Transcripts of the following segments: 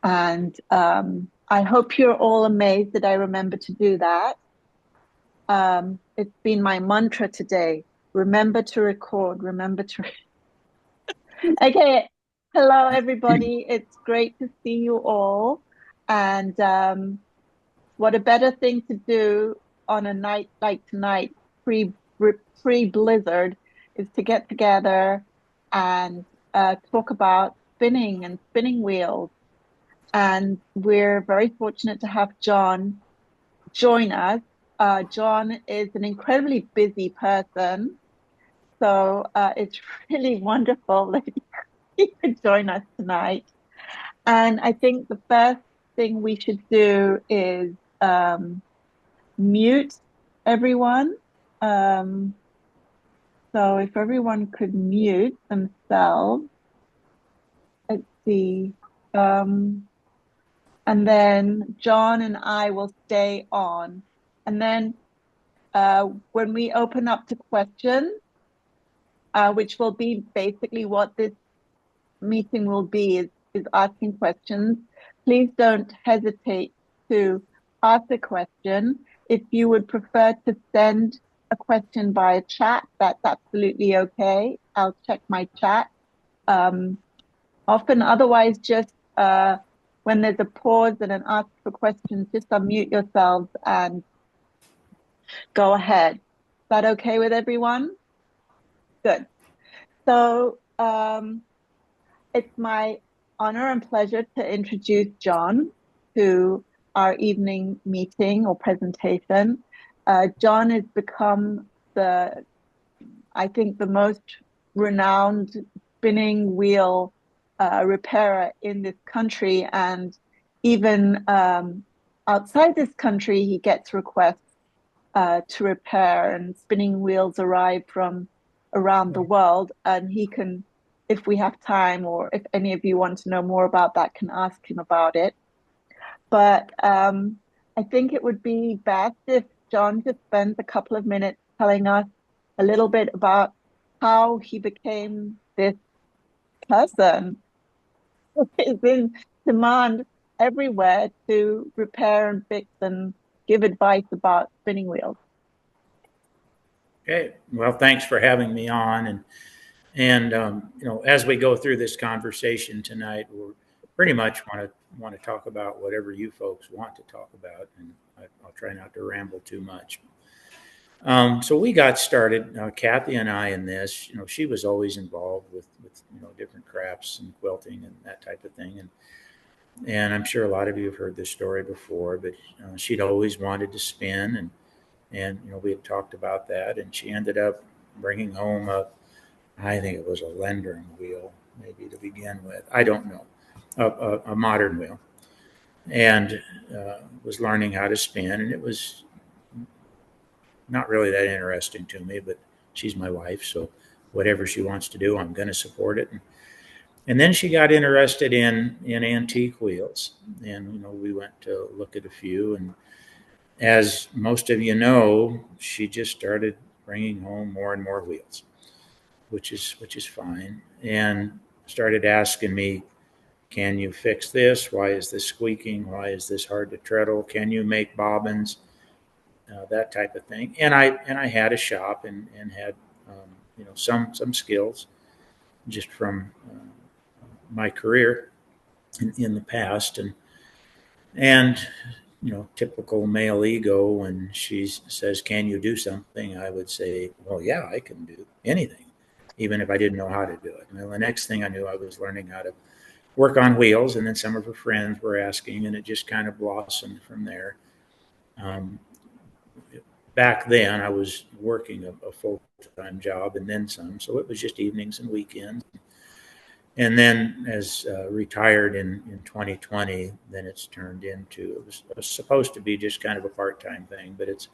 And I hope you're all amazed that I remember to do that. It's been my mantra today. Remember to record, remember to. Okay. Hello, everybody. It's great to see you all. And what a better thing to do on a night like tonight, pre pre blizzard, is to get together and talk about spinning and spinning wheels. And we're very fortunate to have John join us. John is an incredibly busy person, so it's really wonderful that he could join us tonight. And I think the first thing we should do is mute everyone. Um, so if everyone could mute themselves, let's see. Um, and then John and I will stay on. And then when we open up to questions, which will be basically what this meeting will be, is asking questions. Please don't hesitate to ask a question. If you would prefer to send a question via chat, that's absolutely okay. I'll check my chat. Often, otherwise, just when there's a pause and an ask for questions, just unmute yourselves and go ahead. Is that okay with everyone? Good. So it's my honor and pleasure to introduce John to our evening meeting or presentation. John has become I think, the most renowned spinning wheel repairer in this country. And even outside this country, he gets requests to repair, and spinning wheels arrive from around the world. And he can, if we have time, or if any of you want to know more about that, can ask him about it. But I think it would be best if John just spends a couple of minutes telling us a little bit about how he became this person who is in demand everywhere to repair and fix and give advice about spinning wheels. Okay. Well, thanks for having me on. And as we go through this conversation tonight, we're pretty much want to talk about whatever you folks want to talk about, and I'll try not to ramble too much. So we got started, Kathy and I, in this. She was always involved with different crafts and quilting and that type of thing, and I'm sure a lot of you have heard this story before. But she'd always wanted to spin, and we had talked about that, and she ended up bringing home I think it was a Lendern wheel, maybe to begin with. I don't know, a modern wheel, and was learning how to spin, and it was not really that interesting to me, but she's my wife, so whatever she wants to do, I'm going to support it. And then she got interested in antique wheels, and we went to look at a few, and as most of you know, she just started bringing home more and more wheels, which is fine, and started asking me, can you fix this? Why is this squeaking? Why is this hard to treadle? Can you make bobbins? That type of thing. And I had a shop and had some skills just from my career in the past, and typical male ego, when she says, can you do something, I would say, well, yeah, I can do anything, even if I didn't know how to do it. And the next thing I knew, I was learning how to work on wheels, and then some of her friends were asking, and it just kind of blossomed from there. Back then, I was working a full-time job and then some, so it was just evenings and weekends. And then, as retired in 2020, then it's turned into, it was supposed to be just kind of a part-time thing, but it's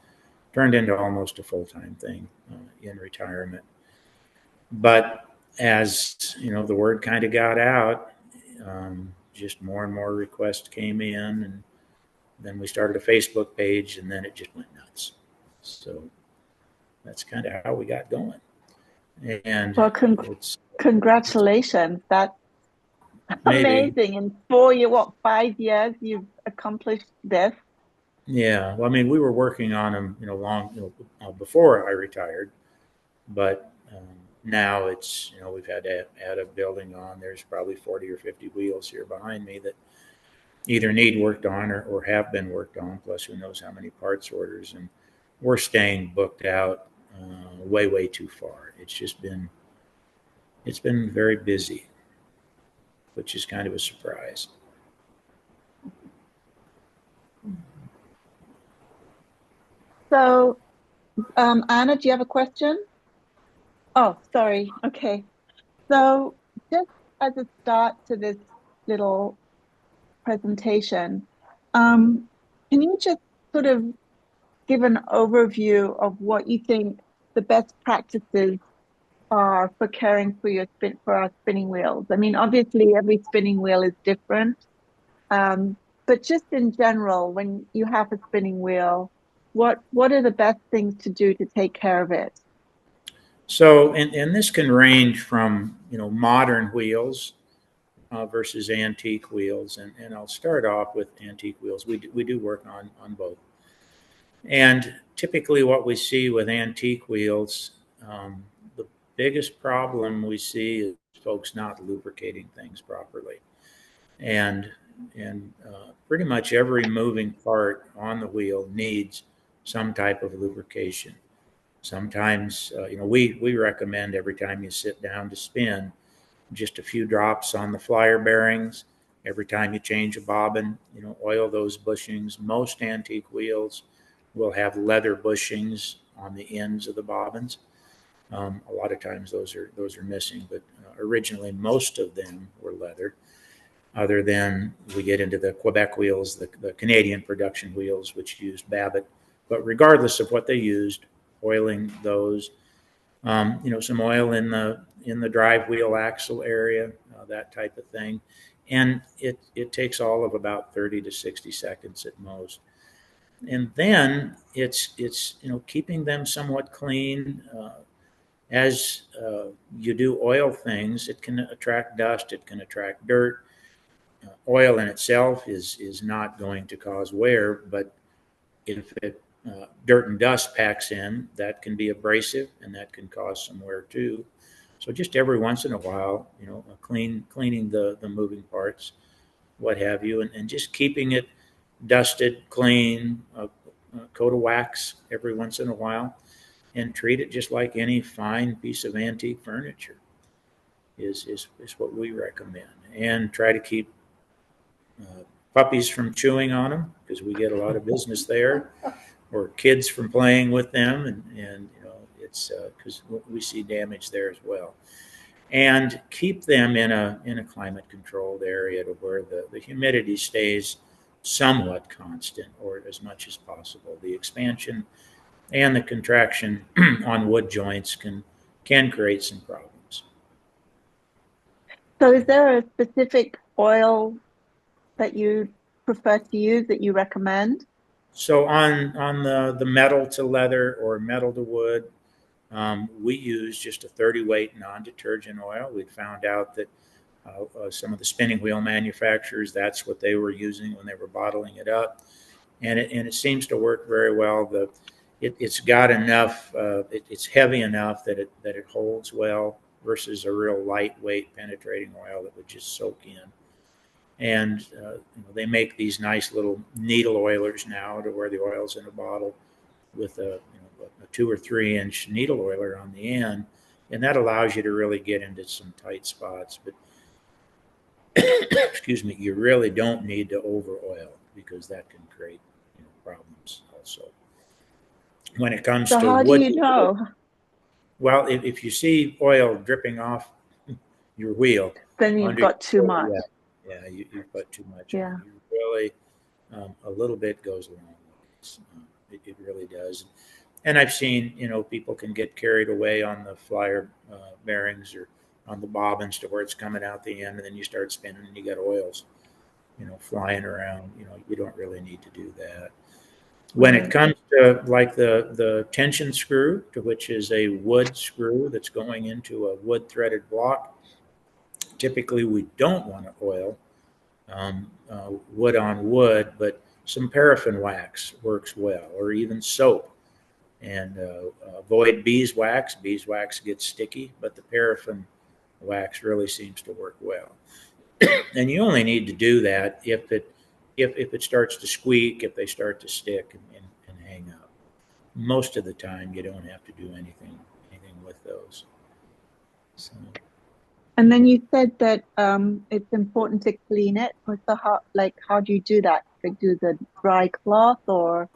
turned into almost a full-time thing in retirement. But as the word kind of got out, just more and more requests came in, and then we started a Facebook page, and then it just went nuts. So that's kind of how we got going. And well, congratulations. maybe. Amazing. In 4 year, what, 5 years, you've accomplished this. Yeah. Well, I mean, we were working on them, long, before I retired, but now it's, we've had to add a building on. There's probably 40 or 50 wheels here behind me that either need worked on or have been worked on, plus who knows how many parts orders. And we're staying booked out way, way too far. It's been very busy, which is kind of a surprise. So, Anna, do you have a question? Oh, sorry. Okay. So, just as a start to this little presentation, um, can you just sort of give an overview of what you think the best practices are for caring for for our spinning wheels? I mean, obviously, every spinning wheel is different, but just in general, when you have a spinning wheel, what are the best things to do to take care of it? So, and this can range from, modern wheels versus antique wheels. And I'll start off with antique wheels. We do work on both. And typically, what we see with antique wheels, the biggest problem we see is folks not lubricating things properly. And pretty much every moving part on the wheel needs some type of lubrication. Sometimes, we recommend every time you sit down to spin, just a few drops on the flyer bearings. Every time you change a bobbin, oil those bushings. Most antique wheels will have leather bushings on the ends of the bobbins. A lot of times those are missing, but originally most of them were leather. Other than we get into the Quebec wheels, the Canadian production wheels, which used Babbitt. But regardless of what they used, oiling those, some oil in the drive wheel axle area, that type of thing, and it takes all of about 30 to 60 seconds at most. And then it's keeping them somewhat clean. As you do oil things, it can attract dust, it can attract dirt. Oil in itself is not going to cause wear, but if dirt and dust packs in, that can be abrasive and that can cause some wear too. So just every once in a while, cleaning the moving parts, what have you, and just keeping it dusted, clean, a coat of wax every once in a while, and treat it just like any fine piece of antique furniture is what we recommend. And try to keep puppies from chewing on them because we get a lot of business there, or kids from playing with them, and it's because we see damage there as well. And keep them in a climate controlled area to where the humidity stays somewhat constant or as much as possible. The expansion and the contraction on wood joints can create some problems. So, is there a specific oil that you prefer to use that you recommend? So on the metal to leather or metal to wood, we use just a 30 weight non-detergent oil. We found out that some of the spinning wheel manufacturers, that's what they were using when they were bottling it up, and it seems to work very well. It's got enough. It's heavy enough that it holds well versus a real lightweight penetrating oil that would just soak in. And they make these nice little needle oilers now to where the oil's in a bottle with a 2 or 3 inch needle oiler on the end, and that allows you to really get into some tight spots. But excuse me, you really don't need to over oil because that can create problems also. When it comes So, to how do wood, you know? well, if you see oil dripping off your wheel Then you've under your got too foot, much. yeah, you've put too much on. Yeah. You really a little bit goes a long ways. It really does. And I've seen, people can get carried away on the flyer bearings or on the bobbins to where it's coming out the end, and then you start spinning and you got oils, flying around. You don't really need to do that. When it Right. comes to like the tension screw, to which is a wood screw that's going into a wood threaded block, Typically, we don't want to oil wood on wood, but some paraffin wax works well, or even soap. And avoid beeswax. Beeswax gets sticky, but the paraffin wax really seems to work well. And you only need to do that if it starts to squeak, if they start to stick and hang up. Most of the time, you don't have to do anything with those. So, And then you said that it's important to clean it. So how do you do that? Like do the dry cloth or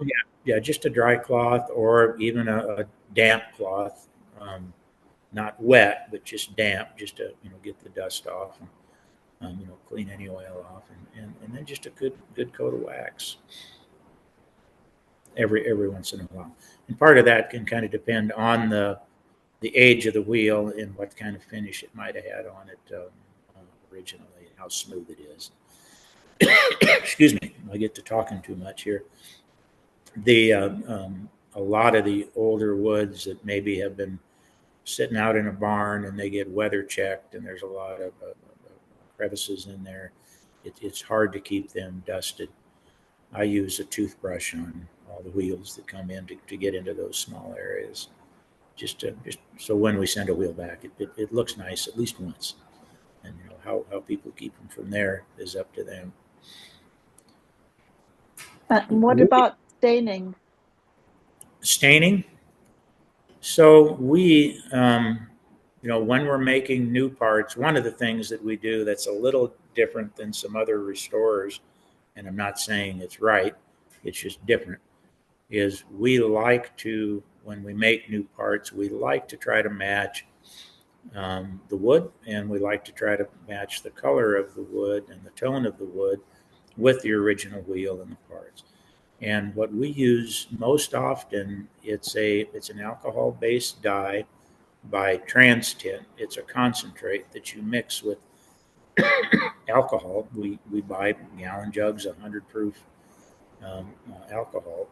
yeah, just a dry cloth or even a damp cloth, not wet, but just damp, just to get the dust off and clean any oil off, and then just a good coat of wax every once in a while. And part of that can kind of depend on the age of the wheel and what kind of finish it might have had on it originally, and how smooth it is. Excuse me, I get to talking too much here. The A lot of the older woods that maybe have been sitting out in a barn and they get weather checked, and there's a lot of crevices in there. It's hard to keep them dusted. I use a toothbrush on all the wheels that come in to get into those small areas. Just so when we send a wheel back, it looks nice at least once. And how people keep them from there is up to them. what about staining? Staining. So when we're making new parts, one of the things that we do that's a little different than some other restorers, and I'm not saying it's right, it's just different, is we like to, when we make new parts, we like to try to match the wood, and we like to try to match the color of the wood and the tone of the wood with the original wheel and the parts. And what we use most often, it's an alcohol-based dye by TransTint. It's a concentrate that you mix with alcohol. We buy gallon jugs, 100 proof alcohol,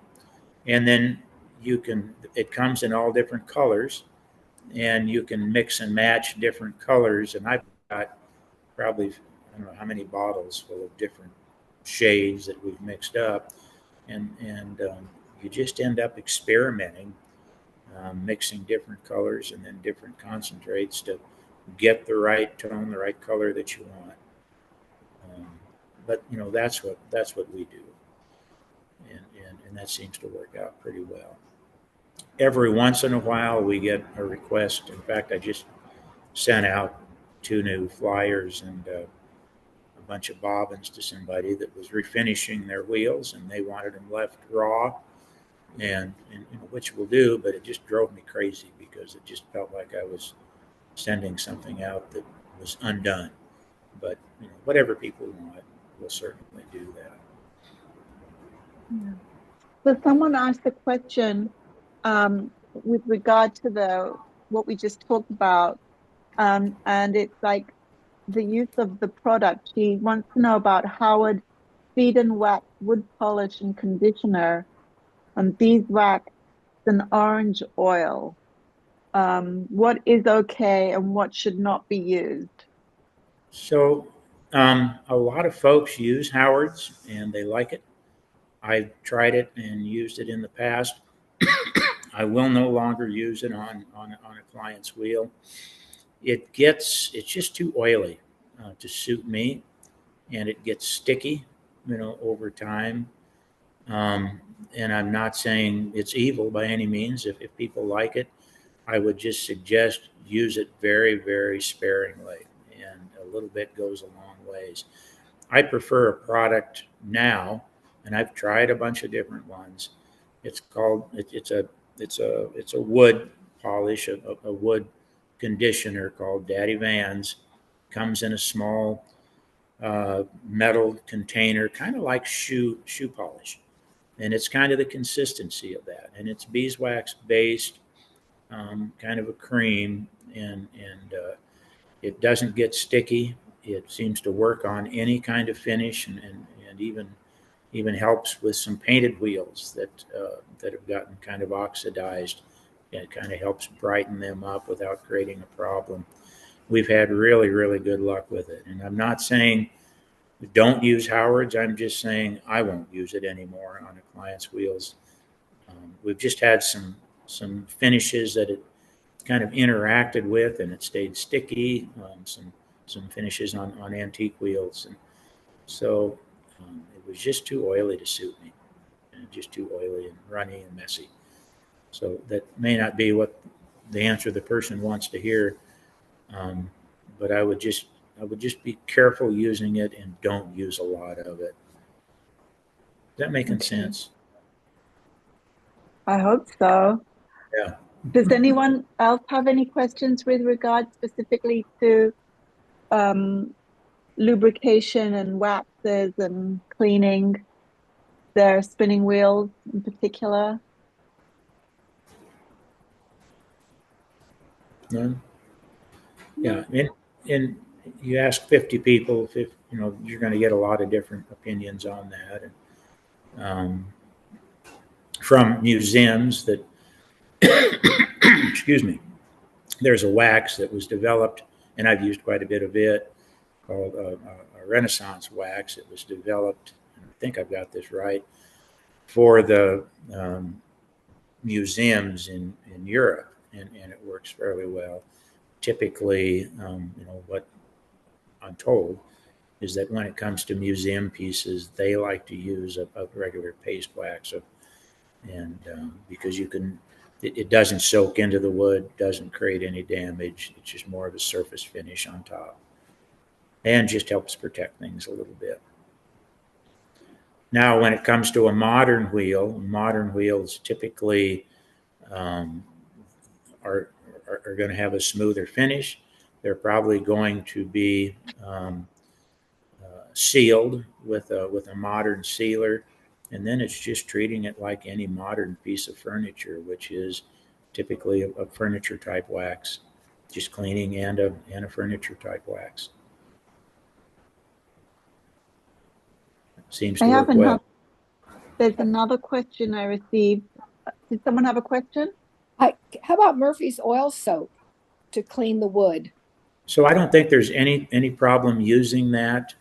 and then it comes in all different colors, and you can mix and match different colors. And I've got probably, I don't know how many bottles full of different shades that we've mixed up, and you just end up experimenting, mixing different colors and then different concentrates to get the right tone, the right color that you want. Um, but that's what we do, and that seems to work out pretty well. Every once in a while, we get a request. In fact, I just sent out 2 new flyers and a bunch of bobbins to somebody that was refinishing their wheels, and they wanted them left raw, and which we'll do. But it just drove me crazy because it just felt like I was sending something out that was undone. But whatever people want, we'll certainly do that. Yeah. So someone asked a question with regard to the what we just talked about, and it's like the use of the product. She wants to know about Howard Feed and Wax Wood Polish and Conditioner and beeswax and orange oil. What is okay and what should not be used? So a lot of folks use Howard's and they like it. I've tried it and used it in the past. I will no longer use it on a client's wheel. It's just too oily to suit me, and it gets sticky, over time. And I'm not saying it's evil by any means. If people like it, I would just suggest use it very, very sparingly, and a little bit goes a long ways. I prefer a product now, and I've tried a bunch of different ones. It's a wood polish, a wood conditioner called Daddy Vans. Comes in a small metal container, kind of like shoe polish, and it's kind of the consistency of that. And it's beeswax based, kind of a cream, and it doesn't get sticky. It seems to work on any kind of finish, and even helps with some painted wheels that have gotten kind of oxidized. It kind of helps brighten them up without creating a problem. we've had really, really good luck with it. And I'm not saying don't use Howard's. I'm just saying I won't use it anymore on a client's wheels. We've just had some finishes that it kind of interacted with, and it stayed sticky. Some finishes on antique wheels, and so it was just too oily to suit me, and just too oily and runny and messy. So that may not be what the answer the person wants to hear, but I would just be careful using it and don't use a lot of it. Is that making Okay. sense? I hope so. Yeah. Does anyone else have any questions with regard specifically to um, lubrication and waxes and cleaning their spinning wheels in particular? No? No. Yeah. And you ask 50 people if you're going to get a lot of different opinions on that. And, from museums that, excuse me, there's a wax that was developed, and I've used quite a bit of it, called a Renaissance wax. It was developed, and I think I've got this right, for the museums in Europe, and it works fairly well. Typically, what I'm told is that when it comes to museum pieces, they like to use a regular paste wax, and because it doesn't soak into the wood, doesn't create any damage. It's just more of a surface finish on top, and just helps protect things a little bit. Now, when it comes to a modern wheels typically um, are are going to have a smoother finish. They're probably going to be sealed with a modern sealer, and then it's just treating it like any modern piece of furniture, which is typically a furniture type wax, just cleaning and a furniture type wax. Seems I to have work well. there's another question I received. Did someone have a question? How about Murphy's oil soap to clean the wood? So I don't think there's any problem using that.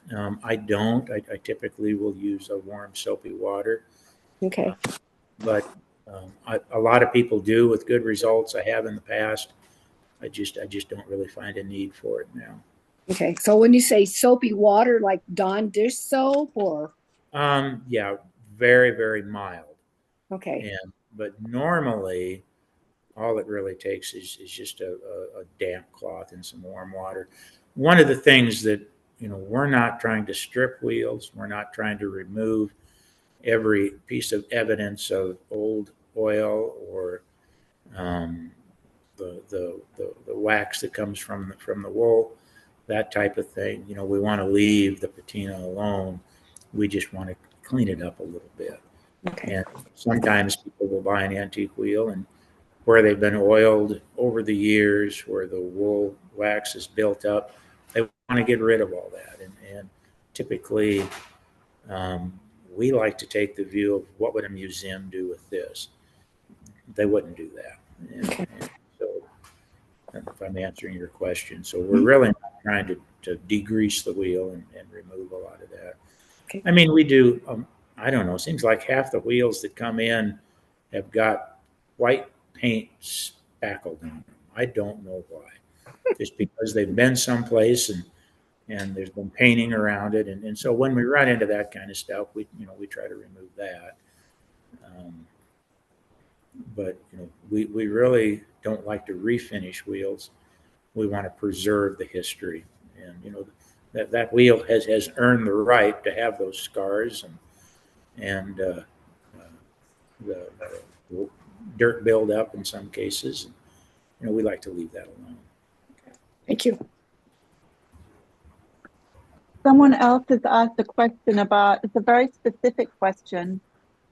I don't. I typically will use a warm soapy water, Okay. but a lot of people do with good results. I have in the past. I just don't really find a need for it now. Okay. So when you say soapy water, like Dawn dish soap or Yeah, very very mild, okay. and but normally all it really takes is just a damp cloth and some warm water. One of the things that we're not trying to strip wheels. We're not trying to remove every piece of evidence of old oil or um, the wax that comes from the wool, that type of thing. We want to leave the patina alone. We just want to clean it up a little bit. Okay. And sometimes people will buy an antique wheel and where they've been oiled over the years, where the wool wax is built up, they want to get rid of all that. And typically, um, we like to take the view of what would a museum do with this. They wouldn't do that. Okay. And so, if I'm answering your question, so we're really not trying to degrease the wheel and remove a lot of that. Okay. I mean, we do. I don't know. It seems like half the wheels that come in have got white paint spackled on them. I don't know why. Just because they've been someplace and there's been painting around it, and so when we run into that kind of stuff, we try to remove that. Um, but we really don't like to refinish wheels. We want to preserve the history, and that wheel has earned the right to have those scars and the dirt buildup in some cases. We like to leave that alone. Thank you. Someone else has asked a question it's a very specific question.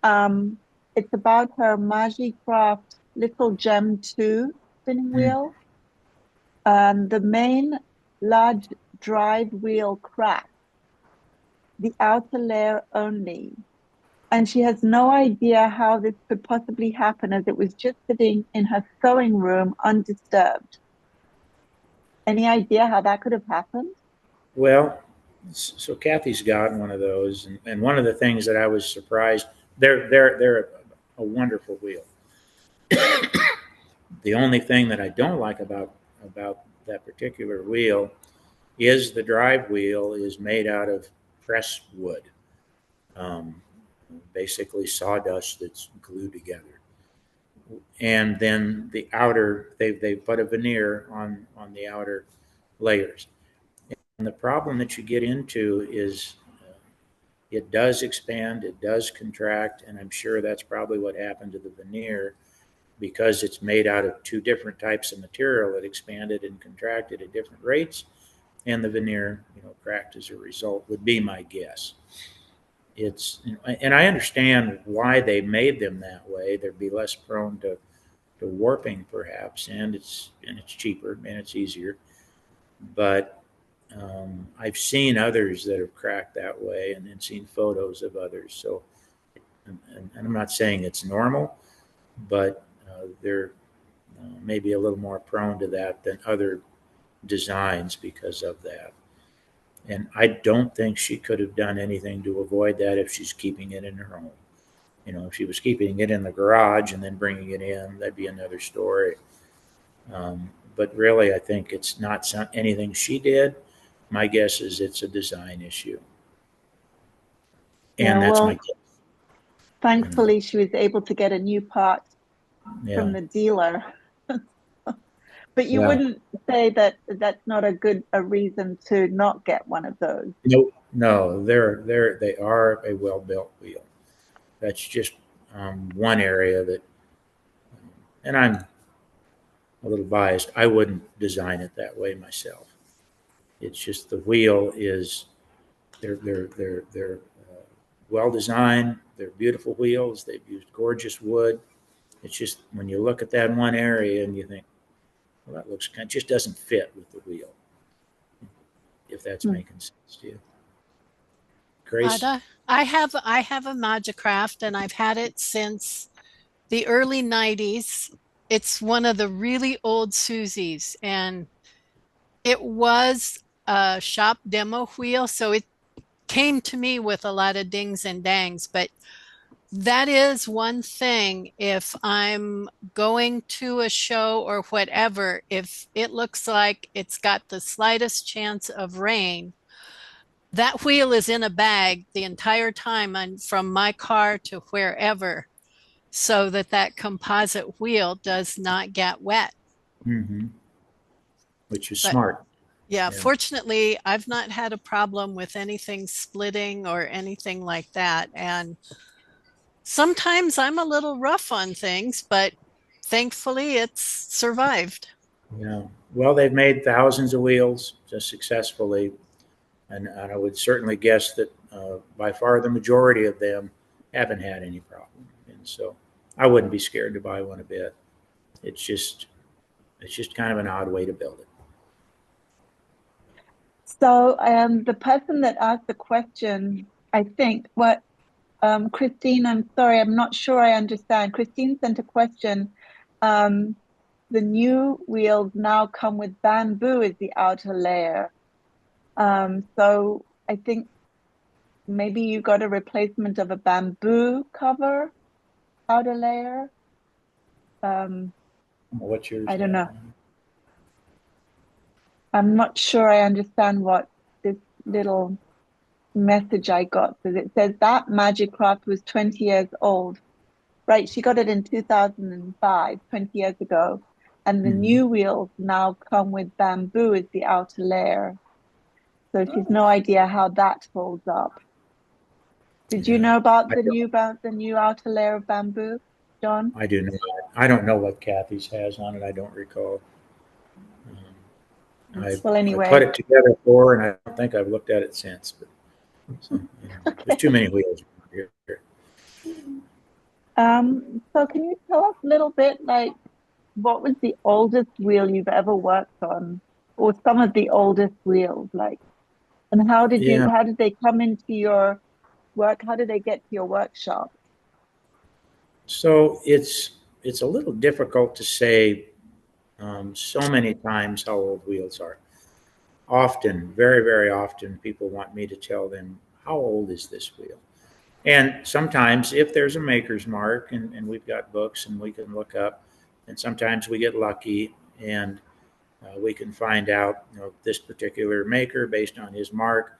It's about her Magicraft Little Gem 2 spinning Mm. wheel. The main large drive wheel cracked, the outer layer only. And she has no idea how this could possibly happen as it was just sitting in her sewing room undisturbed. Any idea how that could have happened? Well, so Kathy's got one of those, and one of the things that I was surprised, they're a wonderful wheel. The only thing that I don't like about that particular wheel is the drive wheel is made out of pressed wood, um, basically sawdust that's glued together. And then the outer, they put a veneer on the outer layers. And the problem that you get into is it does expand, it does contract, and I'm sure that's probably what happened to the veneer because it's made out of two different types of material. It expanded and contracted at different rates, and the veneer, cracked as a result. Would be my guess. And I understand why they made them that way. They'd be less prone to warping, perhaps, and it's cheaper and it's easier. But I've seen others that have cracked that way, and then seen photos of others. So, and I'm not saying it's normal, but they're maybe a little more prone to that than other designs because of that. And I don't think she could have done anything to avoid that if she's keeping it in her home. If she was keeping it in the garage and then bringing it in, that'd be another story. But really, I think it's not anything she did. My guess is it's a design issue. Yeah, And that's my well, guess. thankfully she was able to get a new part from Yeah. the dealer. But you Well, wouldn't say that that's not a reason to not get one of those. no, they are a well-built wheel. That's just one area that, and I'm a little biased. I wouldn't design it that way myself. It's just the wheel is they're well designed. They're beautiful wheels. They've used gorgeous wood. It's just when you look at that one area and you think, well, that looks kind of, just doesn't fit with the wheel. If that's making sense to you, Grace. I have a Magicraft and I've had it since the early 90s. It's one of the really old Suzies and it was a shop demo wheel, so it came to me with a lot of dings and dangs, but that is one thing. If I'm going to a show or whatever, if it looks like it's got the slightest chance of rain, that wheel is in a bag the entire time and from my car to wherever so that that composite wheel does not get wet. Mm-hmm. Which is But smart. yeah, Yeah. fortunately, I've not had a problem with anything splitting or anything like that. And sometimes I'm a little rough on things, but thankfully it's survived. Yeah. Well, they've made thousands of wheels just successfully, and I would certainly guess that by far the majority of them haven't had any problem. And so I wouldn't be scared to buy one a bit. It's just kind of an odd way to build it. So the person that asked the question, I think, Christine, I'm sorry, I'm not sure I understand. Christine sent a question. The new wheels now come with bamboo as the outer layer. So I think maybe you got a replacement of a bamboo cover outer layer. What's yours? I don't know. I'm not sure I understand what this little message I got says. It says that Magicraft was 20 years old. Right, she got it in 2005, 20 years ago. And the new wheels now come with bamboo as the outer layer. So she's no idea how that holds up. Did you know about the new outer layer of bamboo, John? I do know. I don't know what Kathy's has on it. I don't recall. I put Anyway, it together for her, and I don't think I've looked at it since. But so, there's too many wheels here. so can you tell us a little bit, like, what was the oldest wheel you've ever worked on, or some of the oldest wheels, like, and how did they come into your work? How did they get to your workshop? So it's a little difficult to say so many times how old wheels are. Often, very, very often, people want me to tell them, how old is this wheel? And sometimes, if there's a maker's mark, and we've got books and we can look up, and sometimes we get lucky and we can find out, this particular maker, based on his mark,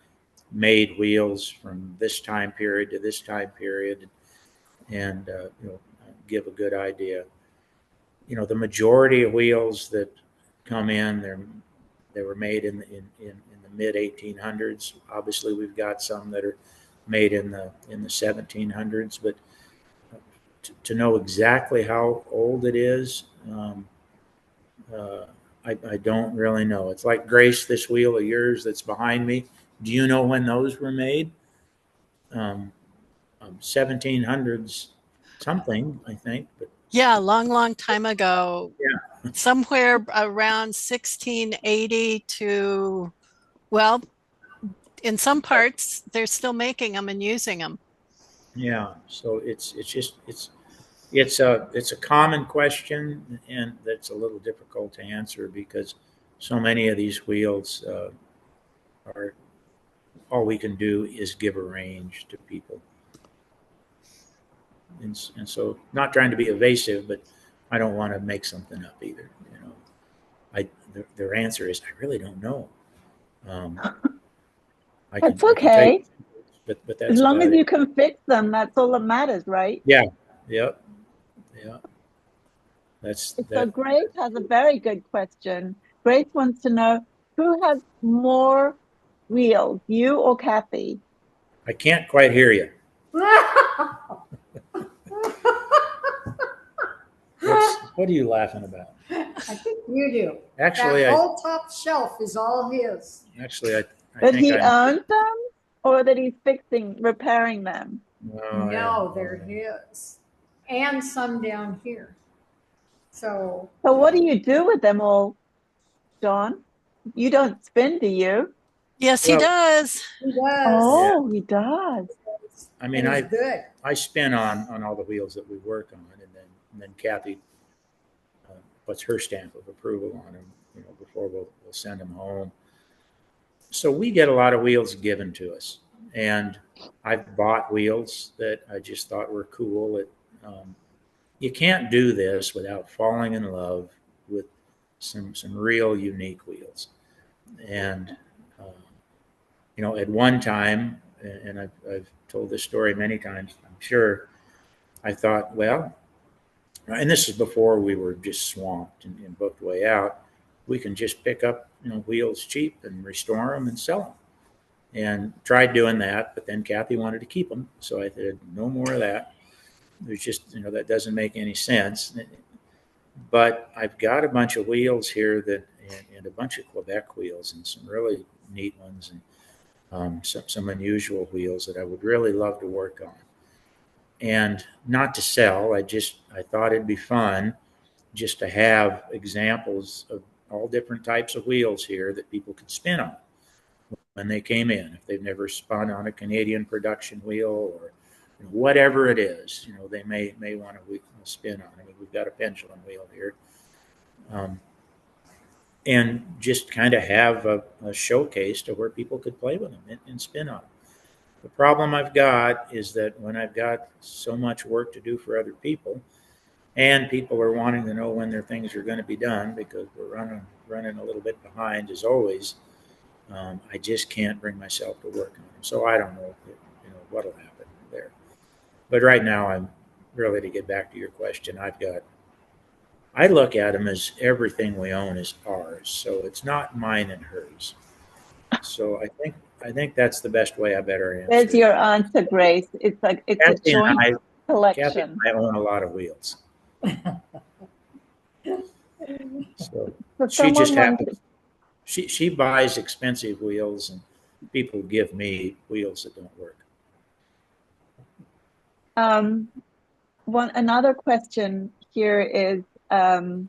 made wheels from this time period to this time period, and give a good idea. The majority of wheels that come in, they were made in the mid 1800s. Obviously, we've got some that are made in the 1700s, but to know exactly how old it is, I don't really know. It's like, Grace, this wheel of yours that's behind me. Do you know when those were made? 1700s something, I think. But Yeah, a long, long time ago, yeah, somewhere around 1680 to, well, in some parts, they're still making them and using them. yeah. So it's a common question, and that's a little difficult to answer because so many of these wheels are, all we can do is give a range to people. And so, not trying to be evasive, but I don't want to make something up either. Their answer is, I really don't know. Um, That's I can tell you, okay. but As that's long about as it. you can fix them, that's all that matters, right? Yeah. Yep. Yeah. That's So that. Grace has a very good question. Grace wants to know who has more wheels, you or Kathy? I can't quite hear you. What are you laughing about? I think you do. Actually, That whole top shelf is all his. I That think he I'm. owns them or that he's fixing, repairing them? Oh, yeah. No, they're his. And some down here. So, So what do you do with them all, John? You don't spin, do you? Yes, he Well, does. he does. yeah. Oh, he does. I mean, And he's good. I spin on all the wheels that we work on, and then Kathy puts her stamp of approval on them, before we'll send them home. So we get a lot of wheels given to us, and I've bought wheels that I just thought were cool. You can't do this without falling in love with some real unique wheels. And at one time, and I've told this story many times, I'm sure, I thought, well, and this is before we were just swamped and booked way out. We can just pick up wheels cheap and restore them and sell them. And tried doing that, but then Kathy wanted to keep them, so I said, no more of that. There's just, that doesn't make any sense. But I've got a bunch of wheels here and a bunch of Quebec wheels and some really neat ones, and some unusual wheels that I would really love to work on. And not to sell, I thought it'd be fun just to have examples of all different types of wheels here that people could spin on when they came in. If they've never spun on a Canadian production wheel, or whatever it is, they may want to spin on. I mean, we've got a pendulum wheel here. And just kind of have a showcase to where people could play with them and spin on them. The problem I've got is that when I've got so much work to do for other people, and people are wanting to know when their things are going to be done because we're running a little bit behind as always, I just can't bring myself to work on them. So I don't know, what'll happen there. But right now, I'm really, to get back to your question, I look at them as everything we own is ours. So it's not mine and hers. So I think that's the best way I better There's answer. your answer, Grace. It's like it's a Kathy and joint I, Kathy and collection. I own a lot of wheels. So So she just someone happens. wanted, She buys expensive wheels, and people give me wheels that don't work. um, another question here is, do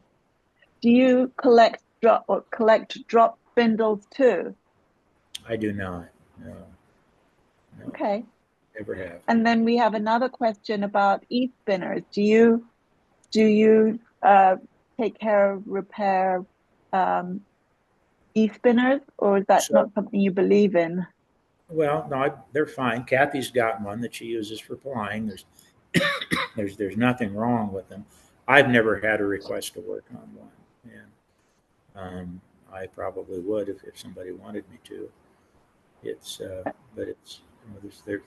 you collect drop spindles too? I do not. No, no, Okay. never have. And then we have another question about e-spinners. Do you take care of, repair e-spinners, or is that So, not something you believe in? well, no, they're fine. Kathy's got one that she uses for plying. There's nothing wrong with them. I've never had a request to work on one, and I probably would if somebody wanted me to. It's but it's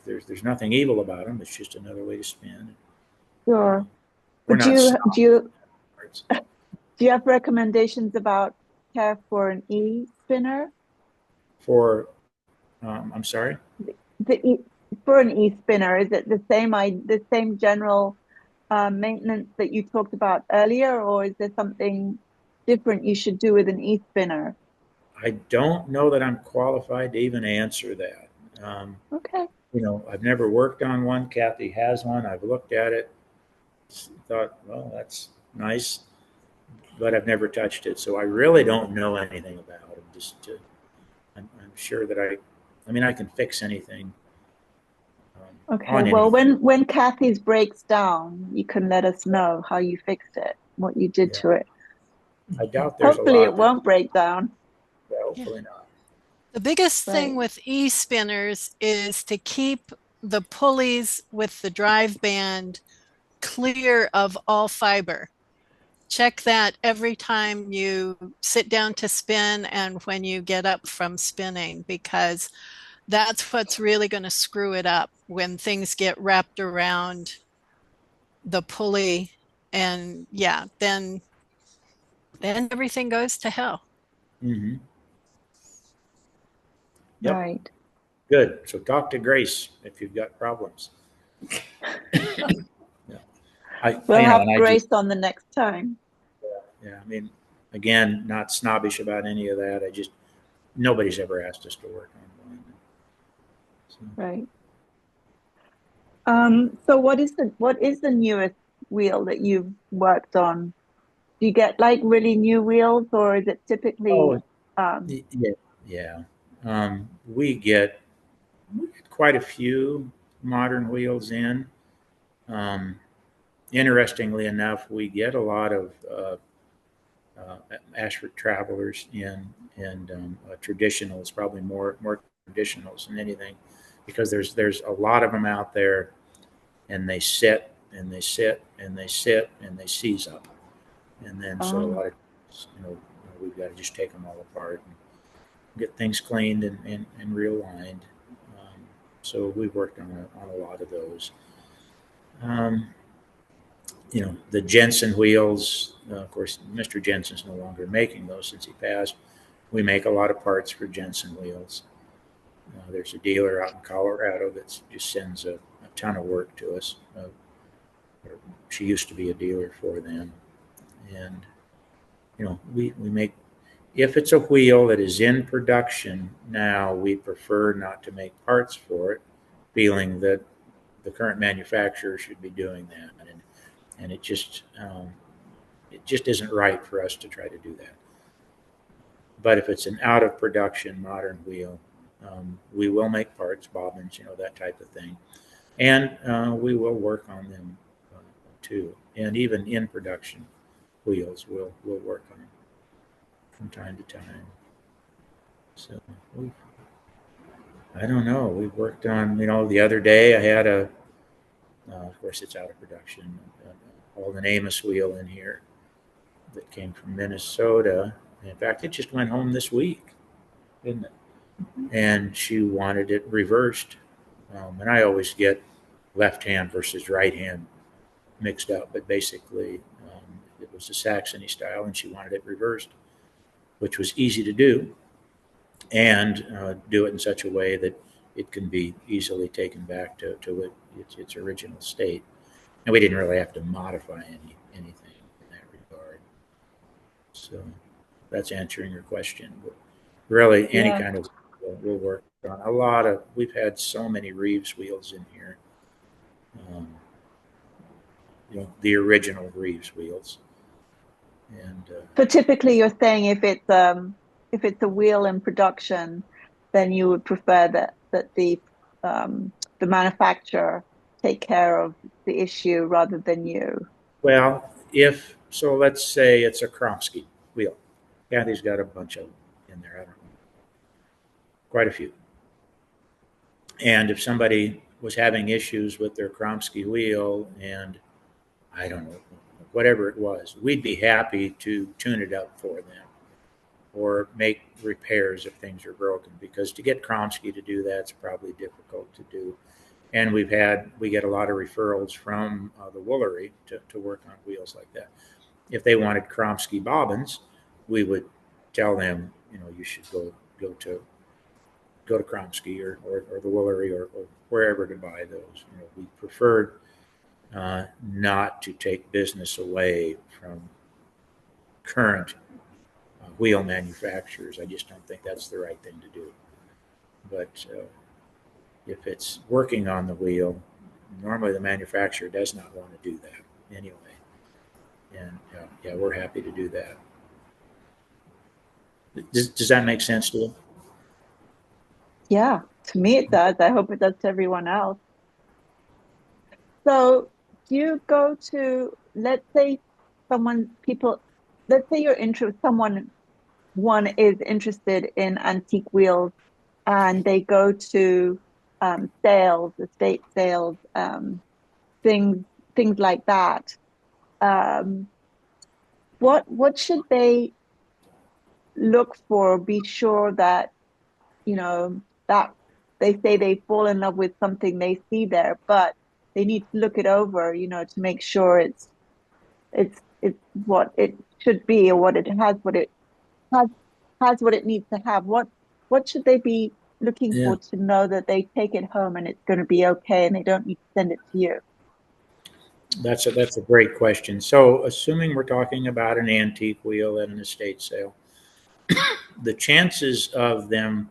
there's nothing evil about them. It's just another way to spin. Sure. We're But not do you have recommendations about care for an e-spinner? for. I'm sorry. For an e-spinner, is it the same general maintenance that you talked about earlier, or is there something different you should do with an e-spinner? I don't know that I'm qualified to even answer that. Okay. I've never worked on one. Kathy has one. I've looked at it, thought, well, that's nice, but I've never touched it. So I really don't know anything about it. I'm sure that I mean, I can fix anything Okay. on Well, anything. when Kathy's breaks down, you can let us know how you fixed it, what you did Yeah, to it. I doubt there's a Hopefully, it lot that, won't break down. yeah, Yeah. hopefully not. The biggest Right. thing with e-spinners is to keep the pulleys with the drive band clear of all fiber. Check that every time you sit down to spin and when you get up from spinning, because that's what's really going to screw it up when things get wrapped around the pulley. And yeah, then everything goes to hell. Hmm. Yep. Right. Good. So talk to Grace if you've got problems. Yeah. We'll have And I just, Grace on the next time. yeah, I mean, again, not snobbish about any of that. Nobody's ever asked us to work on one. So, Right. So what is the newest wheel that you've worked on? Do you get like really new wheels, or is it typically oh, yeah, yeah. We get quite a few modern wheels in. Um, Interestingly enough, we get a lot of Ashford travelers in, and traditionals, probably more traditionals than anything, because there's a lot of them out there, and they sit and they sit and they sit and they seize up, and then so a um, lot of we've got to just take them all apart and get things cleaned and realigned. So we've worked on a lot of those. Um, the Jensen wheels. Of course, Mr. Jensen's no longer making those since he passed. We make a lot of parts for Jensen wheels. There's a dealer out in Colorado that just sends a ton of work to us. She used to be a dealer for them, and we make. If it's a wheel that is in production now, we prefer not to make parts for it, feeling that the current manufacturer should be doing that, and it just isn't right for us to try to do that. But if it's an out of production modern wheel, we will make parts, bobbins, that type of thing, and we will work on them too. And even in production wheels, we'll work on them from time to time. So I don't know. We've worked on, the other day I had of course it's out of production, Alden Amos wheel in here that came from Minnesota. In fact, it just went home this week, didn't it? And she wanted it reversed. And I always get left hand versus right hand mixed up, but basically it was the Saxony style, and she wanted it reversed, which was easy to do, and do it in such a way that it can be easily taken back to its original state. And we didn't really have to modify anything in that regard. So that's answering your question. But really, any yeah. kind of we'll work on a lot of. We've had so many Reeves wheels in here. Um, the original Reeves wheels, and So typically, you're saying if it's a wheel in production, then you would prefer that the manufacturer take care of the issue rather than you. well, so let's say it's a Kromsky wheel. Kathy's got a bunch of them in there. I don't know, quite a few. And if somebody was having issues with their Kromsky wheel, and I don't know, whatever it was, we'd be happy to tune it up for them or make repairs if things are broken, because to get Kromsky to do that's probably difficult to do. And we get a lot of referrals from the Woolery to work on wheels like that. If they wanted Kromsky bobbins, we would tell them, you should go to Kromsky or the Woolery or wherever to buy those. We preferred not to take business away from current wheel manufacturers. I just don't think that's the right thing to do. But if it's working on the wheel, normally the manufacturer does not want to do that anyway. And yeah, we're happy to do that. Does that make sense to you? Yeah, to me it does. I hope it does to everyone else. So do you go to, let's say let's say you're interested, one is interested in antique wheels and they go to sales, estate sales, things like that. Um, what should they look for? Be sure that, that they say they fall in love with something they see there, but they need to look it over, to make sure it's what it should be, or has what it needs to have. What should they be looking Yeah. for to know that they take it home and it's going to be okay and they don't need to send it to you? That's a great question. So assuming we're talking about an antique wheel at an estate sale, the chances of them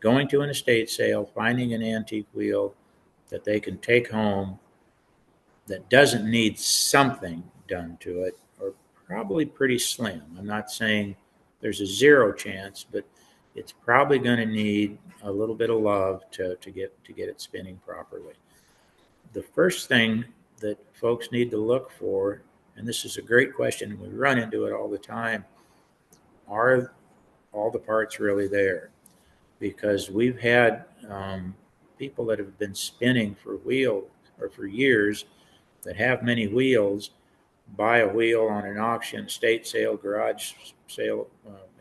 going to an estate sale, finding an antique wheel that they can take home that doesn't need something done to it are probably pretty slim. I'm not saying there's a zero chance, but it's probably going to need a little bit of love to get it spinning properly. The first thing that folks need to look for, and this is a great question, and we run into it all the time, are all the parts really there? Because we've had people that have been spinning for years that have many wheels buy a wheel on an auction, estate sale, garage sale,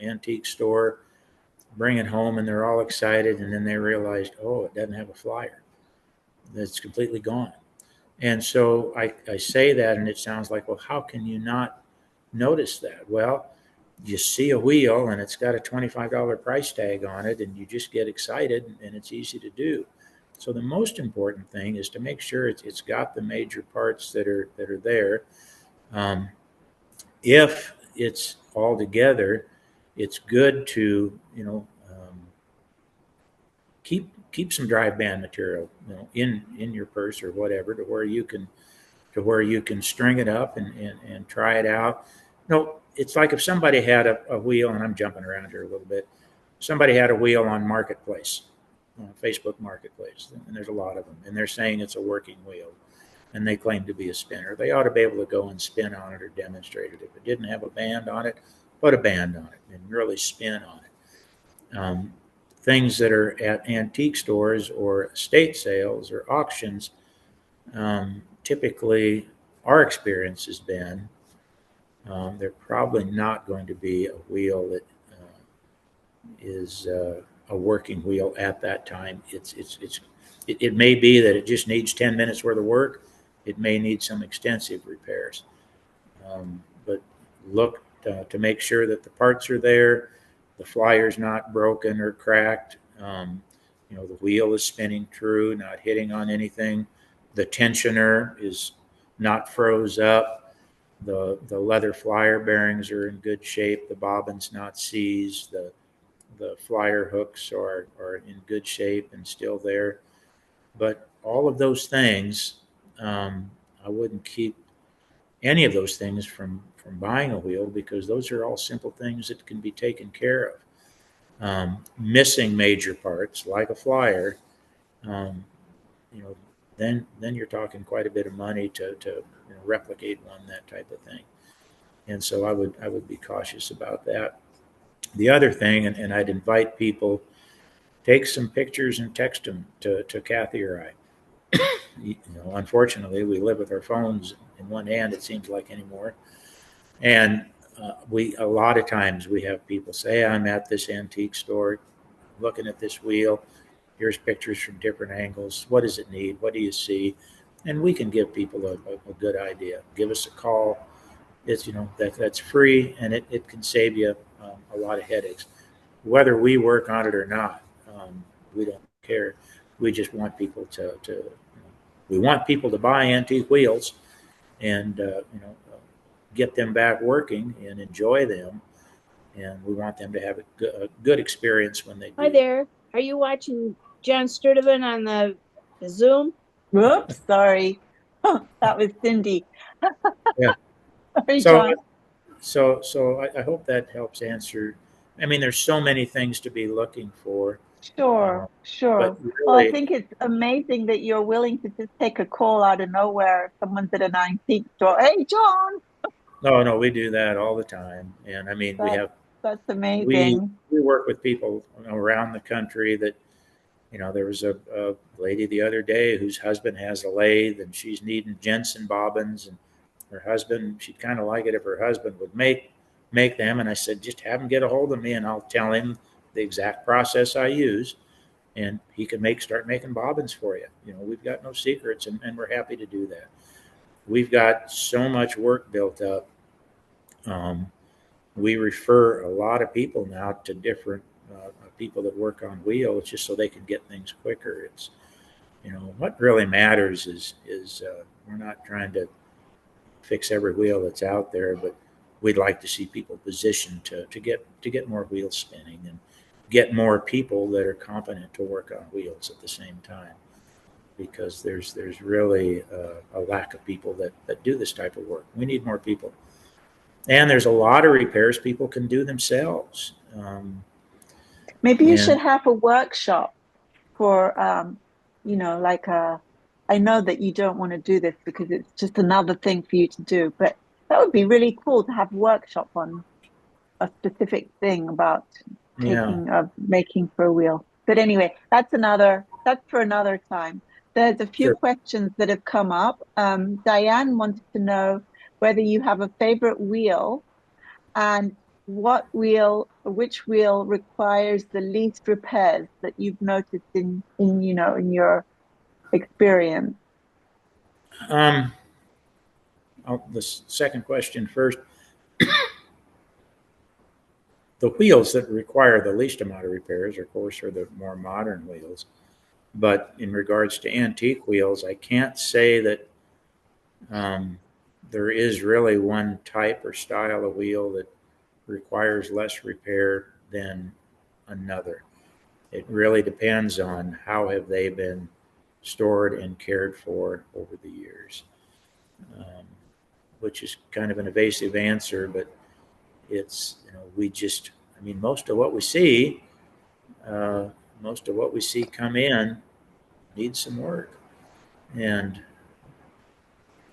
antique store, bring it home, and they're all excited, and then they realized, oh, it doesn't have a flyer. It's completely gone. And so I say that, and it sounds like, well, how can you not notice that? Well, you see a wheel, and it's got a $25 price tag on it, and you just get excited, and it's easy to do. So the most important thing is to make sure it's got the major parts that are there. If it's all together, it's good to keep some drive band material in your purse or whatever, to where you can string it up and try it out. It's like if somebody had a wheel, and I'm jumping around here a little bit. Somebody had a wheel on Marketplace, Facebook Marketplace, and there's a lot of them, and they're saying it's a working wheel, and they claim to be a spinner. They ought to be able to go and spin on it or demonstrate it. If it didn't have a band on it, put a band on it and really spin on it. Things that are at antique stores or estate sales or auctions, typically our experience has been they're probably not going to be a wheel that is a working wheel at that time. It may be that it just needs 10 minutes worth of work. It may need some extensive repairs. But look to make sure that the parts are there, the flyer's not broken or cracked, the wheel is spinning true, not hitting on anything, the tensioner is not froze up, the leather flyer bearings are in good shape, the bobbin's not seized, the flyer hooks are in good shape and still there. But all of those things, I wouldn't keep any of those things from buying a wheel, because those are all simple things that can be taken care of. Missing major parts like a flyer, then you're talking quite a bit of money to replicate one, that type of thing. And so I would be cautious about that. The other thing, and I'd invite people, take some pictures and text them to Kathy or I. Unfortunately, we live with our phones in one hand, it seems like anymore. And a lot of times we have people say, hey, I'm at this antique store looking at this wheel. Here's pictures from different angles. What does it need? What do you see? And we can give people a good idea. Give us a call. It's, that's free, and it can save you a lot of headaches. Whether we work on it or not, we don't care. We just want people we want people to buy antique wheels and, get them back working and enjoy them. And we want them to have a good experience when they do. Hi there. Are you watching John Sturdivant on the Zoom? Whoops, sorry. That was Cindy. Yeah. Sorry, So, John. I hope that helps answer. I mean, there's so many things to be looking for, Sure, but sure. Well, I really, think it's amazing that you're willing to just take a call out of nowhere. Someone's at an antique store. Hey, John. no, we do that all the time. And I mean, That's that's we amazing. we work with people around the country that, there was a lady the other day whose husband has a lathe and she's needing Jensen bobbins, and her husband, she'd kind of like it if her husband would make them. And I said, just have him get a hold of me and I'll tell him the exact process I use, and he can start making bobbins for you. We've got no secrets, and we're happy to do that. We've got so much work built up. Um, we refer a lot of people now to different people that work on wheels just so they can get things quicker. It's, what really matters is we're not trying to fix every wheel that's out there, but we'd like to see people positioned to get more wheels spinning and get more people that are competent to work on wheels at the same time, because there's really a lack of people that do this type of work. We need more people, and there's a lot of repairs people can do themselves. Maybe you And should have a workshop for, like I know that you don't want to do this because it's just another thing for you to do, but that would be really cool to have a workshop on a specific thing about yeah, making for a wheel. But anyway, that's for another time. There's a few sure. questions that have come up. Diane wanted to know whether you have a favorite wheel and which wheel requires the least repairs that you've noticed in your experience. Um, the second question first. The wheels that require the least amount of repairs, of course, are the more modern wheels. But in regards to antique wheels, I can't say that um, there is really one type or style of wheel that requires less repair than another. It really depends on how have they been stored and cared for over the years, um, which is kind of an evasive answer, but it's, we just, I mean, uh, most of what we see come in needs some work. And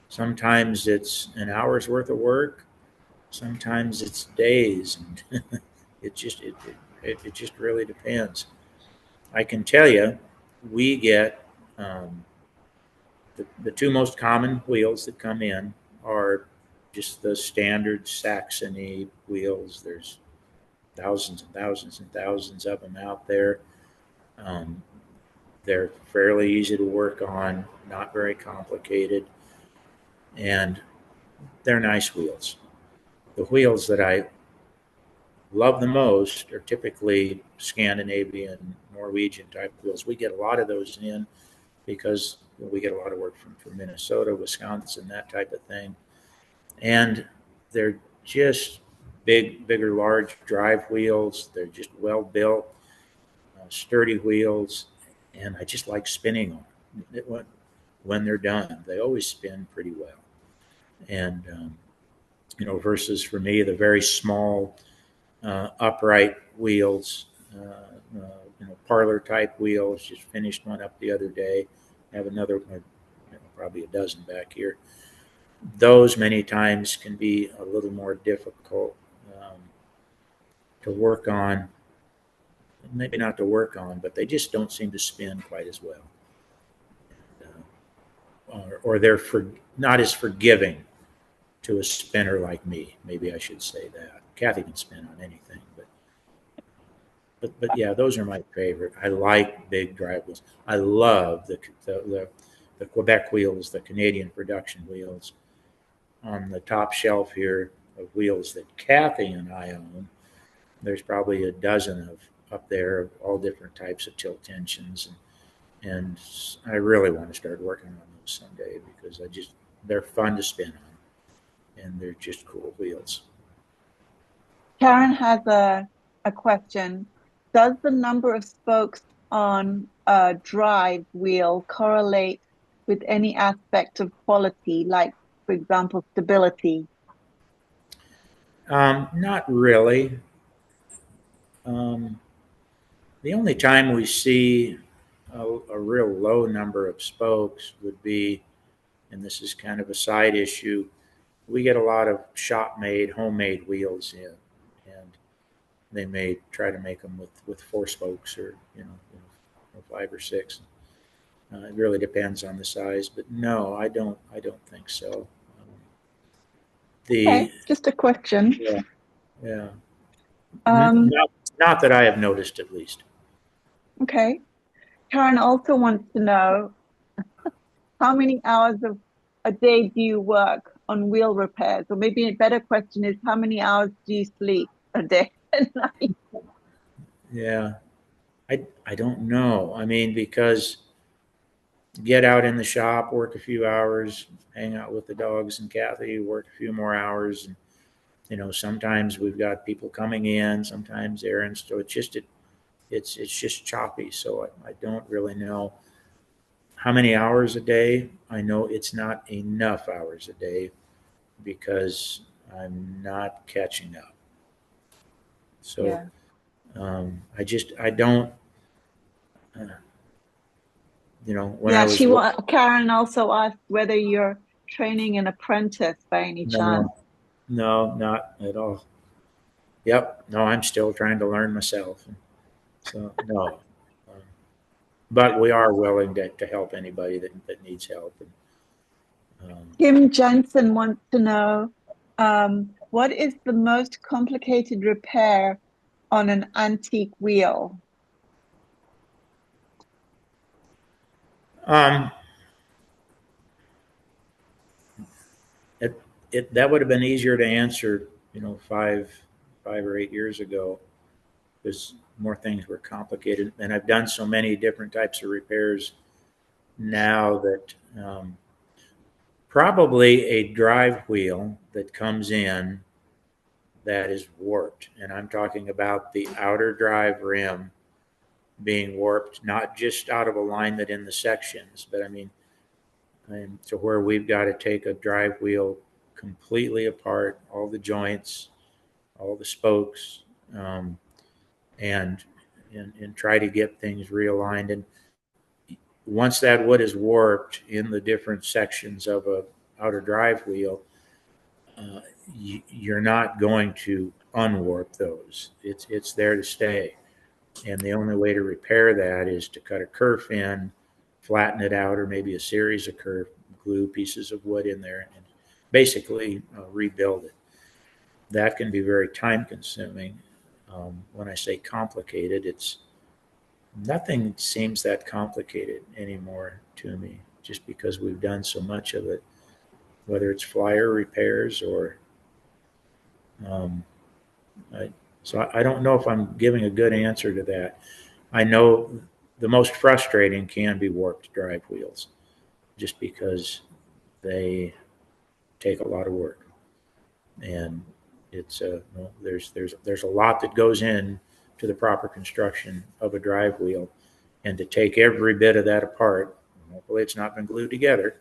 sometimes it's an hour's worth of work. Sometimes it's days. And it just really depends. I can tell you, we get the two most common wheels that come in are just the standard Saxony wheels. There's thousands and thousands and thousands of them out there. Um, they're fairly easy to work on, not very complicated, and they're nice wheels. The wheels that I love the most are typically Scandinavian, Norwegian type wheels. We get a lot of those in because we get a lot of work from Minnesota, Wisconsin, that type of thing. And they're just bigger, large drive wheels. They're just well built, sturdy wheels, and I just like spinning them. When they're done, they always spin pretty well. And versus for me the very small upright wheels, parlor type wheels. Just finished one up the other day. I have another, probably a dozen back here. those many times can be a little more difficult to work on. Maybe not to work on, but they just don't seem to spin quite as well. Or they're not as forgiving to a spinner like me. Maybe I should say that. Kathy can spin on anything, but yeah, those are my favorite. I like big drive wheels. I love the Quebec wheels, the Canadian production wheels. On the top shelf here of wheels that Kathy and I own, there's probably a dozen of up there of all different types of tilt tensions, and I really want to start working on those someday because they're fun to spin on, and they're just cool wheels. Karen has a question. Does the number of spokes on a drive wheel correlate with any aspect of quality, like, for example, stability? Not really. The only time we see a real low number of spokes would be, and this is kind of a side issue, we get a lot of shop-made, homemade wheels in, and they may try to make them with 4 spokes or 5 or 6. It really depends on the size, but no, I don't think so. Okay, just a question. Yeah. Um, Not that I have noticed, at least. okay. Karen also wants to know how many hours of a day do you work on wheel repairs? Or maybe a better question is how many hours do you sleep a day and night? Yeah, I don't know. I mean, because get out in the shop, work a few hours, hang out with the dogs and Kathy, work a few more hours, and sometimes we've got people coming in, sometimes errands. So it's just choppy. So I don't really know how many hours a day. I know it's not enough hours a day because I'm not catching up. So Yeah. I don't. Uh, when I Yeah, was Karen also asked whether you're training an apprentice by any chance. no, not at all. Yep, no, I'm still trying to learn myself. So no, um, but we are willing to help anybody that needs help. Kim Jensen wants to know, what is the most complicated repair on an antique wheel? Um, that would have been easier to answer, 5 or 8 years ago, because more things were complicated, and I've done so many different types of repairs now that probably a drive wheel that comes in that is warped, and I'm talking about the outer drive rim being warped, not just out of alignment in the sections, but I mean, to where we've got to take a drive wheel completely apart, all the joints, all the spokes, um, and, and try to get things realigned. And once that wood is warped in the different sections of a outer drive wheel, uh, you're not going to unwarp those. It's there to stay, and the only way to repair that is to cut a kerf in, flatten it out, or maybe a series of kerf, glue pieces of wood in there, and basically rebuild it. That can be very time consuming. When I say complicated, it's nothing seems that complicated anymore to me, just because we've done so much of it, whether it's flyer repairs or. Um, I don't know if I'm giving a good answer to that. I know the most frustrating can be warped drive wheels, just because they take a lot of work, and it's there's a lot that goes in to the proper construction of a drive wheel, and to take every bit of that apart. Hopefully, it's not been glued together,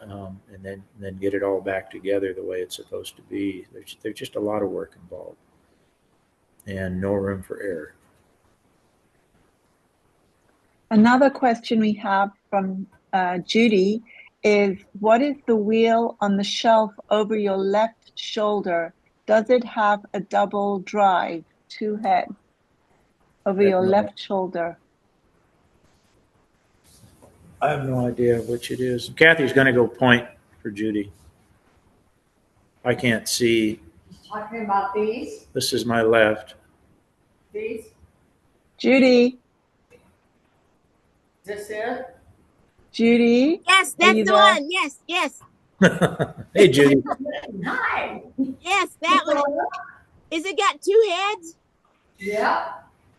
and then get it all back together the way it's supposed to be. There's just a lot of work involved, and no room for error. Another question we have from Judy is what is the wheel on the shelf over your left shoulder? Does it have a double drive, two heads over your left shoulder? I have no idea which it is. Kathy's going to go point for Judy. I can't see. Talking about these, This is my left. these, Judy, this it? Judy, Yes, are that's you the there? one. Yes, yes, Hey, Judy. Hi. yes, that one. Is it got two heads? Yeah.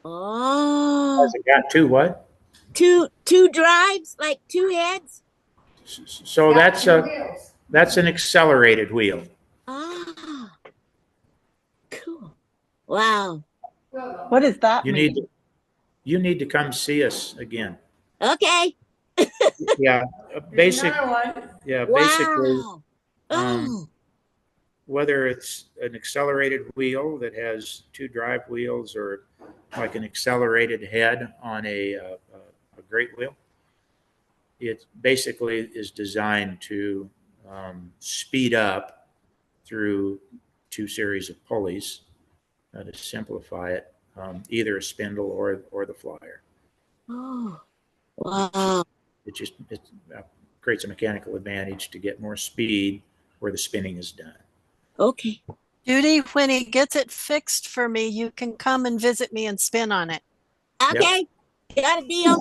Oh, Has it got two what? two drives, like two heads. So Got two wheels. that's an accelerated wheel. Oh, cool. Wow. What does that You mean? you need to come see us again. Okay. Yeah, There's basic. another one. Yeah, basically, Wow. um, Oh, whether it's an accelerated wheel that has two drive wheels or like an accelerated head on a great wheel, it basically is designed to speed up through two series of pulleys to simplify it, either a spindle or the flyer. oh, wow. It creates a mechanical advantage to get more speed where the spinning is done. Okay. Judy, when he gets it fixed for me, you can come and visit me and spin on it. Okay. Got a deal.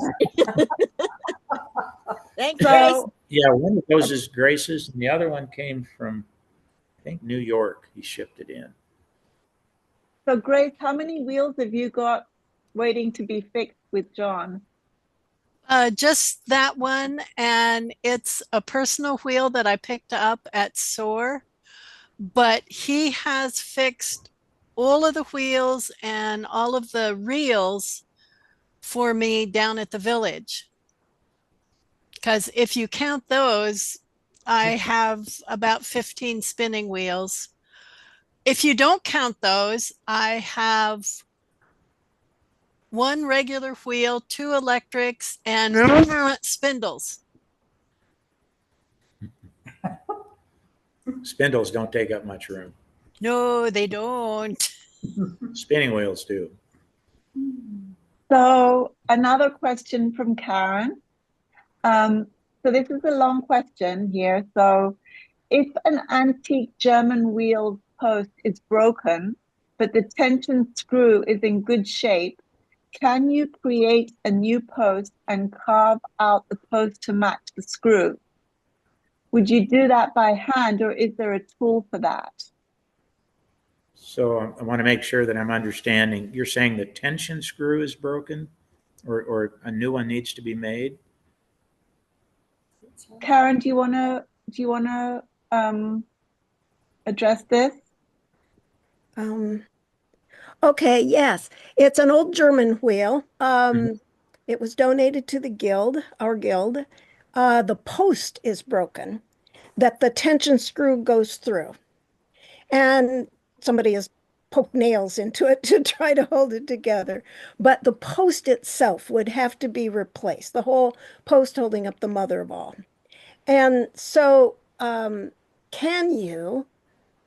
Thanks, Grace. So, Yeah, one of those is Grace's, and the other one came from, I think, New York. He shipped it in. so Grace, how many wheels have you got waiting to be fixed with John? Just that one, and it's a personal wheel that I picked up at SOAR, but he has fixed all of the wheels and all of the reels for me down at the village. Because if you count those, I have about 15 spinning wheels. If you don't count those, I have one regular wheel, two electrics, and spindles. Spindles don't take up much room. No, they don't. Spinning wheels do. So, another question from Karen. So this is a long question here. So, if an antique German wheel post is broken, but the tension screw is in good shape, can you create a new post and carve out the post to match the screw? Would you do that by hand, or is there a tool for that? So I want to make sure that I'm understanding. You're saying the tension screw is broken, or a new one needs to be made? Karen, do you wanna address this? Um, okay, yes. It's an old German wheel. It was donated to the guild, our guild. The post is broken that the tension screw goes through. And somebody has poked nails into it to try to hold it together. But the post itself would have to be replaced, the whole post holding up the mother of all. And so, do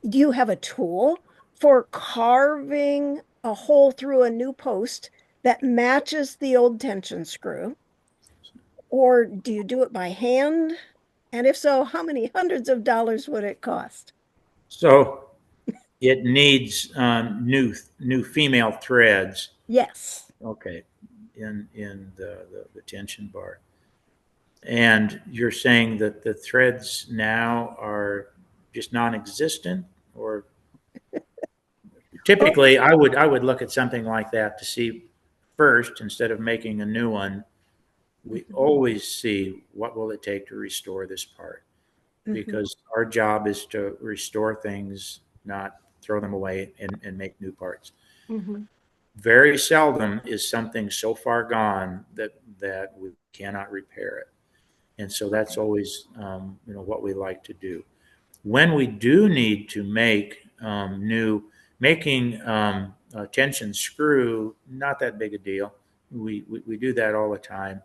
you have a tool for carving a hole through a new post that matches the old tension screw? Or do you do it by hand? And if so, how many hundreds of dollars would it cost? So it needs new female threads. Yes. Okay, in the tension bar. And you're saying that the threads now are just non-existent, or typically I would look at something like that to see first, instead of making a new one. We always see what will it take to restore this part, because our job is to restore things, not throw them away and make new parts. Mm-hmm. Very seldom is something so far gone that we cannot repair it. And so that's always, what we like to do. When we do need to make making a tension screw, not that big a deal. We do that all the time.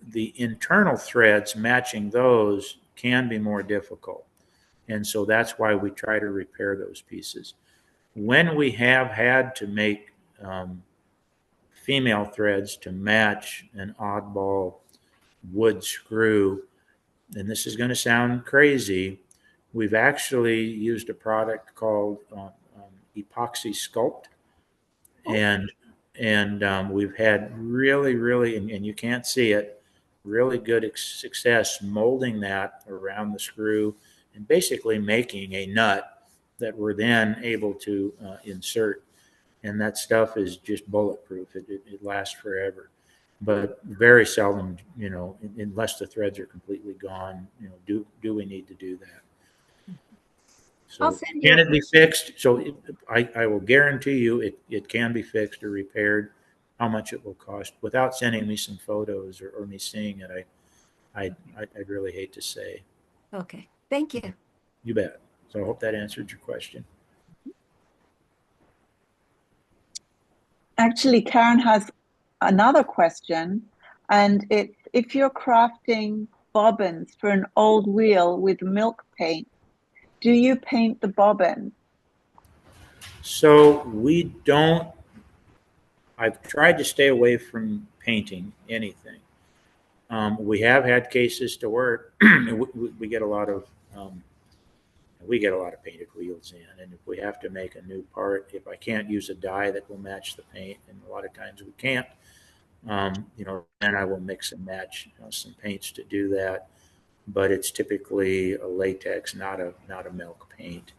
the internal threads matching those can be more difficult. And so that's why we try to repair those pieces. When we have had to make female threads to match an oddball wood screw, and this is going to sound crazy, we've actually used a product called epoxy sculpt, and we've had really, and you can't see it, really good success molding that around the screw and basically making a nut that we're then able to insert. And that stuff is just bulletproof. It lasts forever. But very seldom, unless the threads are completely gone, do we need to do that? I'll So send you can a it be fixed? So I will guarantee you it can be fixed or repaired. How much it will cost without sending me some photos or me seeing it, I'd really hate to say. Okay. Thank you. You bet. So I hope that answered your question. Actually, Karen has another question, and it's if you're crafting bobbins for an old wheel with milk paint, do you paint the bobbin? So we don't. I've tried to stay away from painting anything. We have had cases to where we get a lot of painted wheels in, and if we have to make a new part, if I can't use a dye that will match the paint, and a lot of times we can't, then I will mix and match some paints to do that. But it's typically a latex, not a milk paint,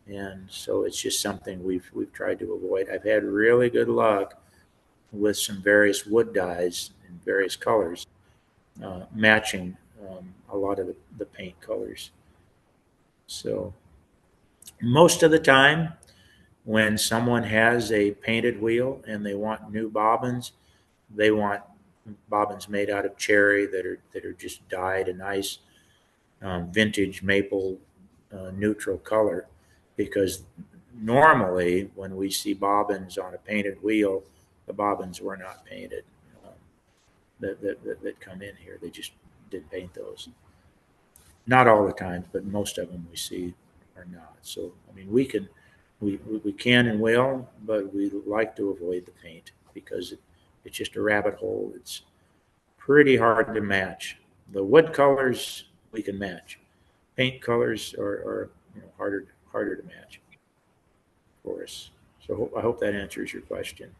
and so it's just something we've tried to avoid. I've had really good luck with some various wood dyes in various colors, matching a lot of the paint colors. So most of the time, when someone has a painted wheel and they want new bobbins, they want bobbins made out of cherry that are just dyed a nice vintage maple neutral color, because normally when we see bobbins on a painted wheel, the bobbins were not painted that come in here. They just didn't paint those. Not all the time, but most of them we see are not. So I mean, we can and will, but we like to avoid the paint because it's just a rabbit hole. It's pretty hard to match. The wood colors we can match. Paint colors are harder to match for us. So I hope that answers your question.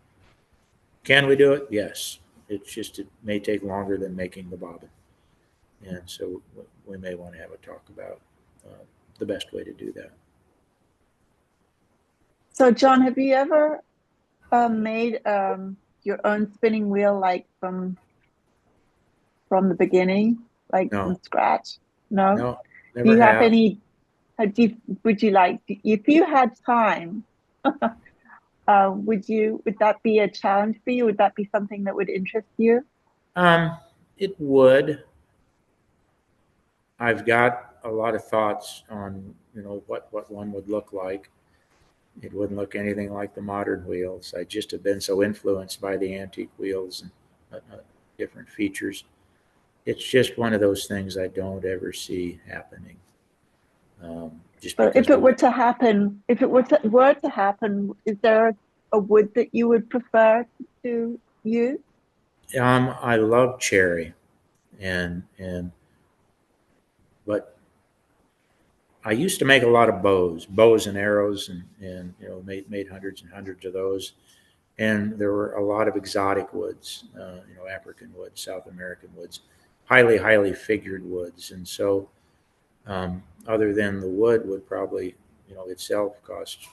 Can we do it? Yes. It's just it may take longer than making the bobbin, and so we may want to have a talk about the best way to do that. So, John, have you ever made your own spinning wheel, like from the beginning, like from No, scratch? No? no, Do never you have have. any, would you like, if you had time, would that be a challenge for you? Would that be something that would interest you? It would. I've got a lot of thoughts on what one would look like. It wouldn't look anything like the modern wheels. I just have been so influenced by the antique wheels and different features. It's just one of those things I don't ever see happening. Just So because if it were to happen, were to happen, is there a wood that you would prefer to use? I love cherry, and but I used to make a lot of bows and arrows, and made hundreds and hundreds of those. And there were a lot of exotic woods, African woods, South American woods, highly figured woods. And so, other than the wood would probably, itself cost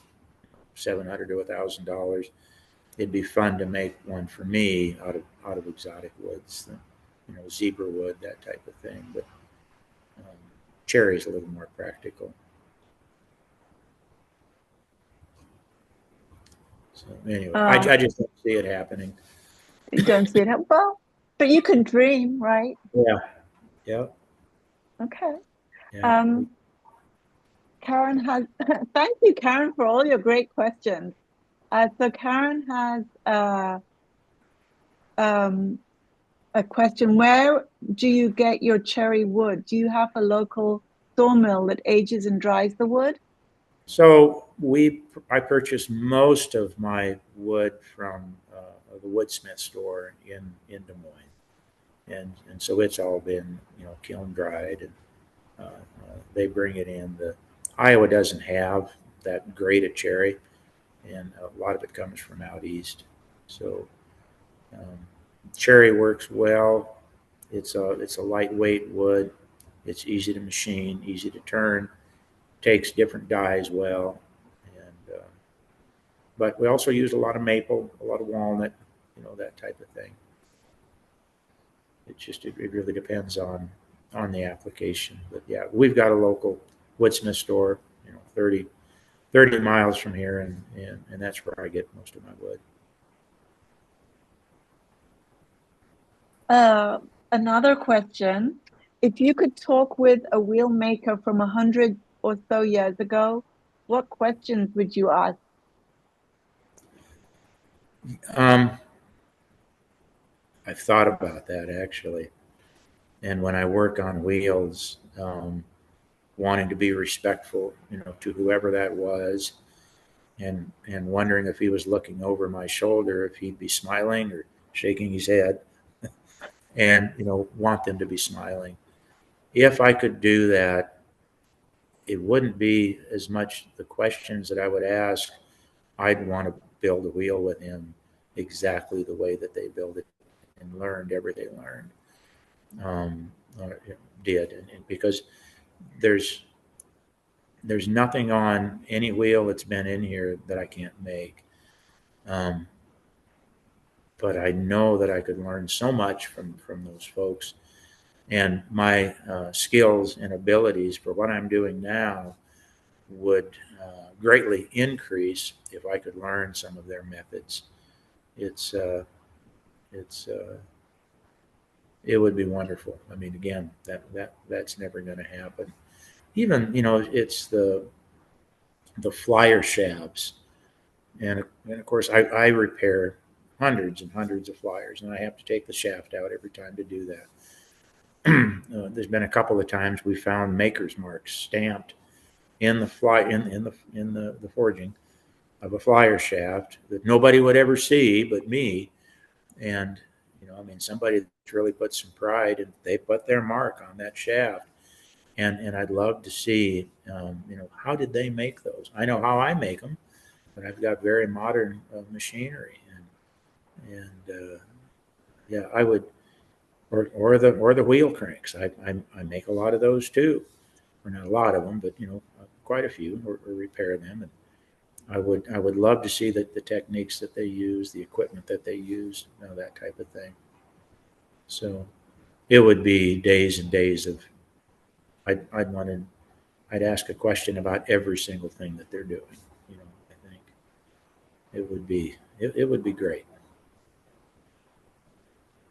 $700 to $1,000. It'd be fun to make one for me out of exotic woods, zebra wood, that type of thing. But cherry is a little more practical. So anyway, I just don't see it happening. You don't see it happen. Well, but you can dream, right? Yeah. Yeah. Okay. Yeah. Karen has, thank you, Karen, for all your great questions. So Karen has a question. Where do you get your cherry wood? Do you have a local sawmill that ages and dries the wood? So I purchase most of my wood from the woodsmith store in Des Moines, and so it's all been kiln dried, and they bring it in. The Iowa doesn't have that great a cherry, and a lot of it comes from out east. So um, cherry works well. It's a lightweight wood. It's easy to machine, easy to turn. Takes different dyes well, and but we also use a lot of maple, a lot of walnut, that type of thing. It really depends on the application. But yeah, we've got a local woodsmith store, 30 miles from here, and that's where I get most of my wood. Another question. If you could talk with a wheel maker from 100 or so years ago, what questions would you ask? I've thought about that actually, and when I work on wheels, wanting to be respectful, to whoever that was, and wondering if he was looking over my shoulder, if he'd be smiling or shaking his head, and want them to be smiling. If I could do that, it wouldn't be as much the questions that I would ask. I'd want to build a wheel with him exactly the way that they build it and learned everything they learned, or did, and because there's nothing on any wheel that's been in here that I can't make. But I know that I could learn so much from those folks, and my skills and abilities for what I'm doing now would greatly increase if I could learn some of their methods. It's uh, it would be wonderful. I mean, again, that's never going to happen. Even it's the flyer shafts, and of course I repair hundreds and hundreds of flyers, and I have to take the shaft out every time to do that. There's been a couple of times we found maker's marks stamped in the the forging of a flyer shaft that nobody would ever see but me. And I mean, somebody that's really put some pride, and they put their mark on that shaft. And I'd love to see, how did they make those? I know how I make them, but I've got very modern machinery, and yeah, I would, or the wheel cranks. I make a lot of those too, or not a lot of them, but quite a few, or repair them. And I would love to see the techniques that they use, the equipment that they use, that type of thing. So it would be days and days of I'd want to I'd ask a question about every single thing that they're doing. I think it would be great.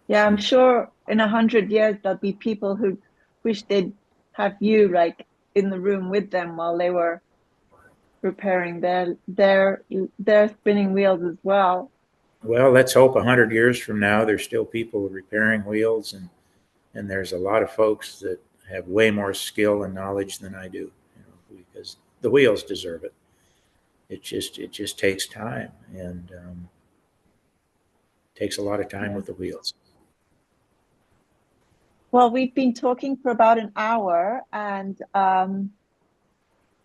Yeah, I'm sure in 100 years there'll be people who wish they'd have you like in the room with them while they were repairing their spinning wheels as well. Well, let's hope 100 years from now there's still people repairing wheels, and there's a lot of folks that have way more skill and knowledge than I do, because the wheels deserve it. It just takes time, and takes a lot of time with the wheels. Well, we've been talking for about an hour, and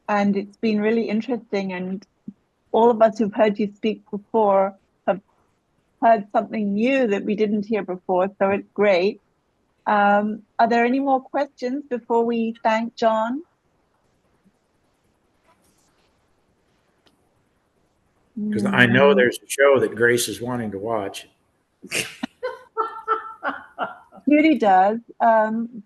it's been really interesting. And all of us who've heard you speak before have heard something new that we didn't hear before. So it's great. Are there any more questions before we thank John? Because I know there's a show that Grace is wanting to watch. Judy does.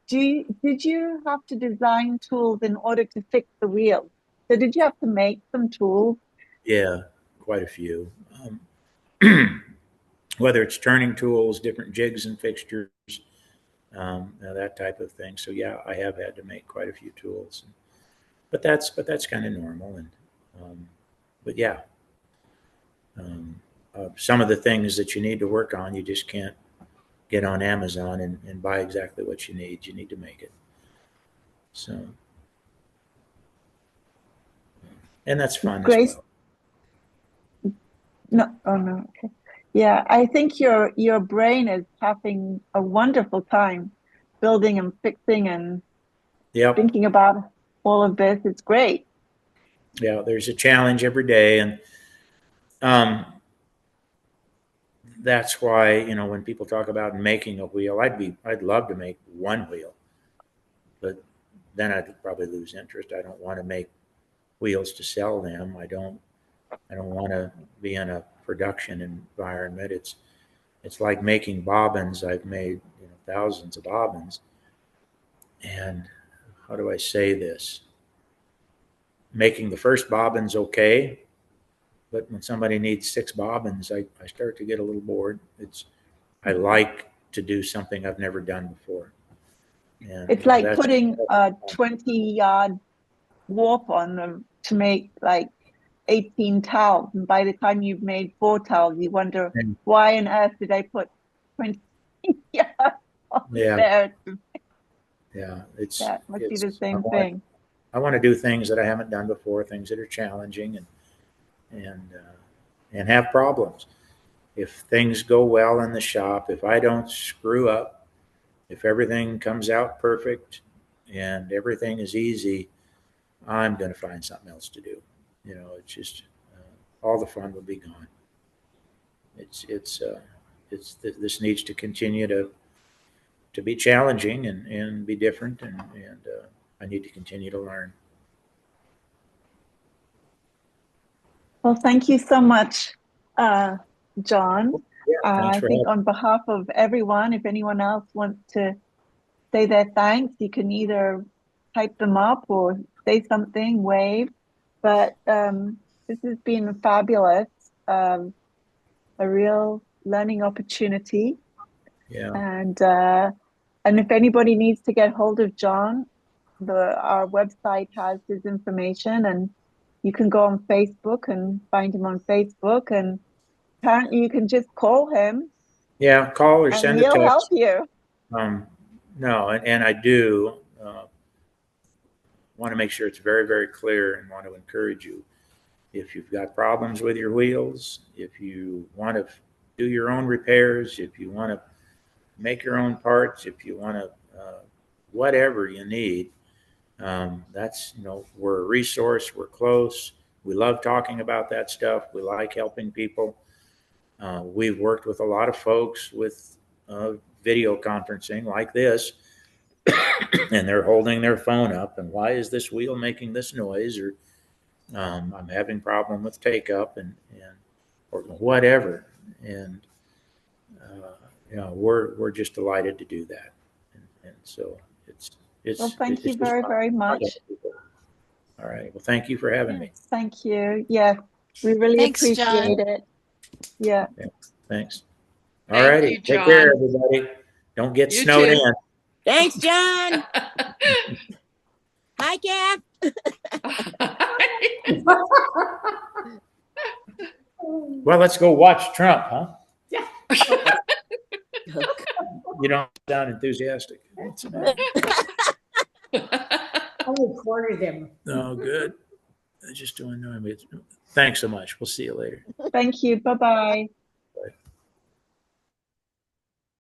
Did you have to design tools in order to fix the wheels? So did you have to make some tools? Yeah, quite a few. Um, whether it's turning tools, different jigs and fixtures, that type of thing. So yeah, I have had to make quite a few tools, but that's kind of normal. And but yeah, some of the things that you need to work on, you just can't get on Amazon and buy exactly what you need. You need to make it. So, and that's fun as Grace, well. no, oh no, okay. Yeah, I think your brain is having a wonderful time building and fixing and Yep. thinking about all of this. It's great. Yeah. There's a challenge every day, and um, that's why, you know, when people talk about making a wheel, I'd love to make one wheel, but then I'd probably lose interest. I don't want to make wheels to sell them. I don't want to be in a production environment. It's like making bobbins. I've made, you know, thousands of bobbins, and how do I say this? Making the first bobbin's okay, but when somebody needs 6 bobbins, I start to get a little bored. I like to do something I've never done before, and It's you know like putting a 20-yard warp on them to make like 18 towels. And by the time you've made 4 towels, you wonder, why on earth did I put 20 yards on yeah, there? yeah. Yeah, it must be the same I thing. want to do things that I haven't done before, things that are challenging, and and have problems. If things go well in the shop, if I don't screw up, if everything comes out perfect and everything is easy, I'm going to find something else to do. You know, it's just all the fun will be gone. It's this needs to continue to be challenging and be different, and I need to continue to learn. Well, thank you so much, John. Yeah, thanks I for think having. on behalf of everyone, if anyone else wants to say their thanks, you can either type them up or say something, wave. But this has been fabulous, a real learning opportunity. Yeah, And if anybody needs to get hold of John, our website has his information, and you can go on Facebook and find him on Facebook. And apparently, you can just call him, yeah. Call or and send a he'll help text. you. No, and I do want to make sure it's very, very clear, and want to encourage you. If you've got problems with your wheels, if you want to do your own repairs, if you want to make your own parts, if you want to, whatever you need, that's, you know, we're a resource, we're close. We love talking about that stuff. We like helping people. We've worked with a lot of folks with video conferencing like this, and they're holding their phone up, and why is this wheel making this noise? Or I'm having problem with take up, and or whatever. And you know, we're just delighted to do that. And so Well, thank you it's just very, fun. very much. All right. Well, thank you for having me. Thank you. Yes, we really Thanks, John. appreciate it. Yeah. Thanks. All Thank righty. you, Take care, John. everybody. Don't get You snowed too. in. Thanks, John. Hi, Kath. Well, let's go watch Trump, huh? Yeah. You don't sound enthusiastic. What's the matter? I recorded him. Oh, good. I just don't know. Thanks so much. We'll see you later. Thank you. Bye-bye.